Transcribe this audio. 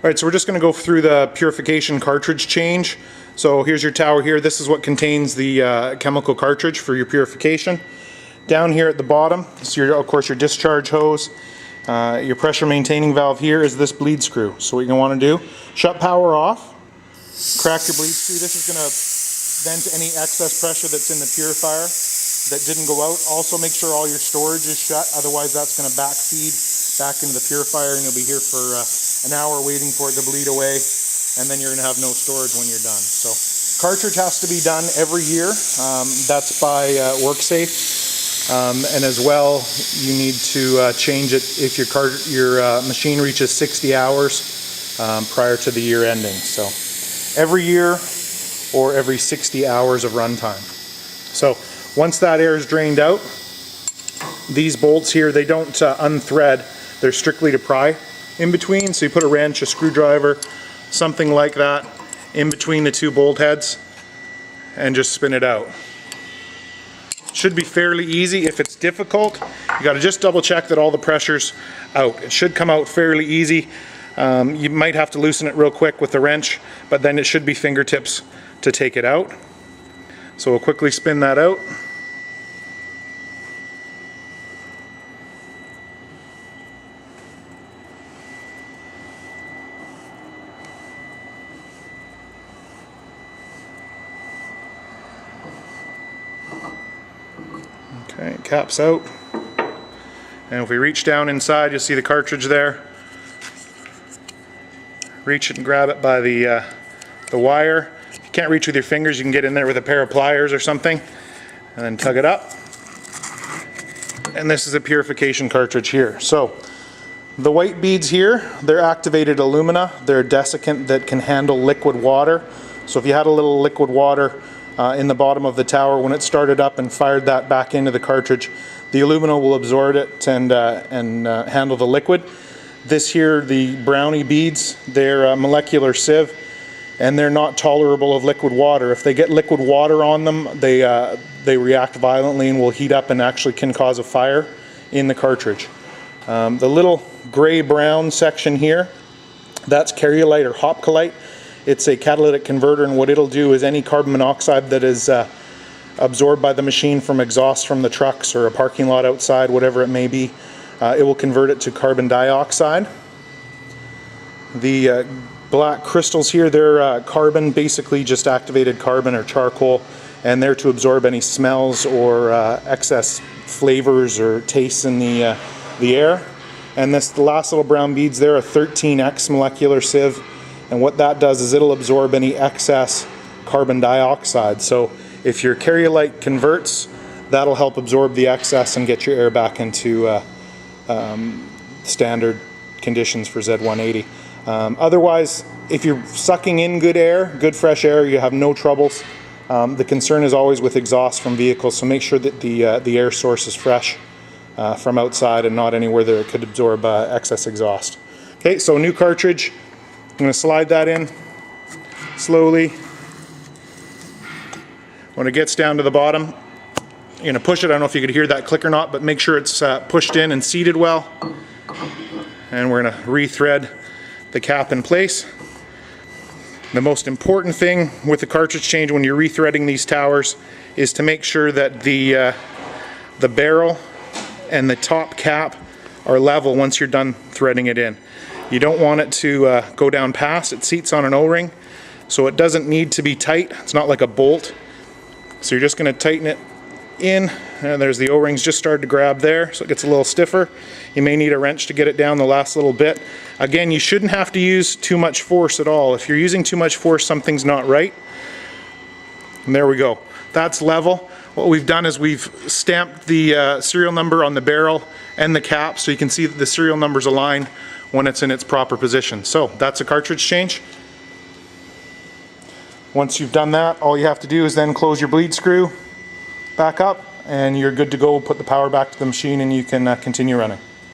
Alright, so we're just going to go through the purification cartridge change. So here's your tower here. This is what contains the chemical cartridge for your purification. Down here at the bottom is of course your discharge hose. Your pressure maintaining valve here is this bleed screw. So what you're going to want to do, shut power off, crack your bleed screw. This is going to vent any excess pressure that's in the purifier that didn't go out. Also make sure all your storage is shut, otherwise that's going to backfeed back into the purifier and you'll be here for an hour waiting for it to bleed away, and then you're going to have no storage when you're done. So cartridge has to be done every year. That's by WorkSafe, and as well you need to change it if your machine reaches 60 hours prior to the year ending. So every year or every 60 hours of runtime. So once that air is drained out, these bolts here, they don't unthread. They're strictly to pry in between. So you put a wrench, a screwdriver, something like that in between the two bolt heads and just spin it out. Should be fairly easy. If it's difficult, you got to just double check that all the pressure's out. It should come out fairly easy. You might have to loosen it real quick with the wrench, but then it should be fingertips to take it out. So we'll quickly spin that out. Okay, cap's out. And if we reach down inside, you'll see the cartridge there. Reach it and grab it by the wire. If you can't reach with your fingers, you can get in there with a pair of pliers or something and then tug it up. And this is a purification cartridge here. So the white beads here, they're activated alumina. They're a desiccant that can handle liquid water. So if you had a little liquid water in the bottom of the tower, when it started up and fired that back into the cartridge, the alumina will absorb it and handle the liquid. This here, the brownie beads, they're a molecular sieve, and they're not tolerable of liquid water. If they get liquid water on them, they react violently and will heat up and actually can cause a fire in the cartridge. The little gray-brown section here, that's Cariolite or Hopcolite. It's a catalytic converter, and what it'll do is any carbon monoxide that is absorbed by the machine from exhaust from the trucks or a parking lot outside, whatever it may be, it will convert it to carbon dioxide. The black crystals here, they're carbon, basically just activated carbon or charcoal, and they're to absorb any smells or excess flavors or tastes in the air. And the last little brown beads there, a 13X molecular sieve, and what that does is it'll absorb any excess carbon dioxide. So if your Cariolite converts, that'll help absorb the excess and get your air back into standard conditions for Z180. Otherwise, if you're sucking in good air, good fresh air, you have no troubles. The concern is always with exhaust from vehicles, so make sure that the air source is fresh from outside and not anywhere that it could absorb excess exhaust. Okay, so new cartridge. I'm going to slide that in slowly. When it gets down to the bottom, you're going to push it. I don't know if you could hear that click or not, but make sure it's pushed in and seated well. And we're going to rethread the cap in place. The most important thing with the cartridge change when you're rethreading these towers is to make sure that the barrel and the top cap are level once you're done threading it in. You don't want it to go down past. It seats on an O-ring, so it doesn't need to be tight. It's not like a bolt. So you're just going to tighten it in, and there's the O-rings just started to grab there, so it gets a little stiffer. You may need a wrench to get it down the last little bit. Again, you shouldn't have to use too much force at all. If you're using too much force, something's not right. And there we go. That's level. What we've done is we've stamped the serial number on the barrel and the cap, so you can see that the serial numbers align when it's in its proper position. So that's a cartridge change. Once you've done that, all you have to do is then close your bleed screw back up and you're good to go. Put the power back to the machine and you can continue running.